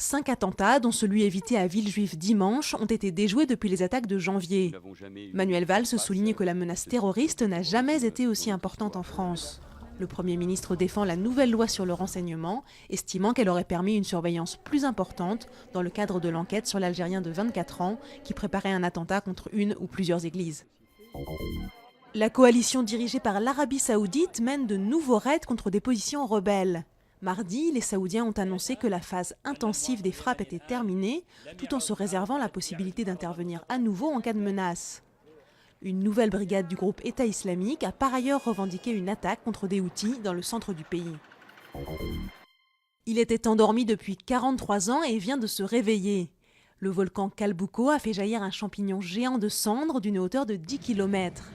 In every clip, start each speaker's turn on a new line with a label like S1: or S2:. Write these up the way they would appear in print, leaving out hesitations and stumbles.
S1: 5 attentats, dont celui évité à Villejuif dimanche, ont été déjoués depuis les attaques de janvier. Manuel Valls souligne que la menace terroriste n'a jamais été aussi importante en France. Le Premier ministre défend la nouvelle loi sur le renseignement, estimant qu'elle aurait permis une surveillance plus importante dans le cadre de l'enquête sur l'Algérien de 24 ans qui préparait un attentat contre une ou plusieurs églises. La coalition dirigée par l'Arabie saoudite mène de nouveaux raids contre des positions rebelles. Mardi, les Saoudiens ont annoncé que la phase intensive des frappes était terminée, tout en se réservant la possibilité d'intervenir à nouveau en cas de menace. Une nouvelle brigade du groupe État islamique a par ailleurs revendiqué une attaque contre des Houthis dans le centre du pays. Il était endormi depuis 43 ans et vient de se réveiller. Le volcan Kalbuko a fait jaillir un champignon géant de cendres d'une hauteur de 10 km.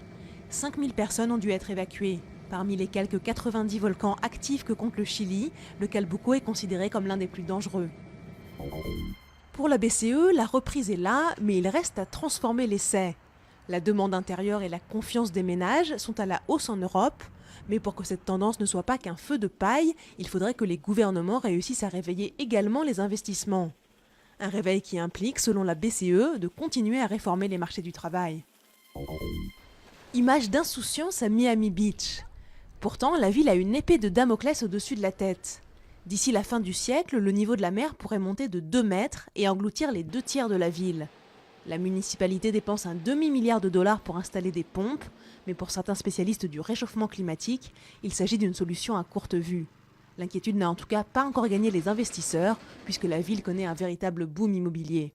S1: 5000 personnes ont dû être évacuées. Parmi les quelques 90 volcans actifs que compte le Chili, le Kalbuko est considéré comme l'un des plus dangereux. Pour la BCE, la reprise est là, mais il reste à transformer l'essai. La demande intérieure et la confiance des ménages sont à la hausse en Europe, mais pour que cette tendance ne soit pas qu'un feu de paille, il faudrait que les gouvernements réussissent à réveiller également les investissements. Un réveil qui implique, selon la BCE, de continuer à réformer les marchés du travail. Image d'insouciance à Miami Beach. Pourtant, la ville a une épée de Damoclès au-dessus de la tête. D'ici la fin du siècle, le niveau de la mer pourrait monter de 2 mètres et engloutir les 2 tiers de la ville. La municipalité dépense un demi-milliard de dollars pour installer des pompes, mais pour certains spécialistes du réchauffement climatique, il s'agit d'une solution à courte vue. L'inquiétude n'a en tout cas pas encore gagné les investisseurs, puisque la ville connaît un véritable boom immobilier.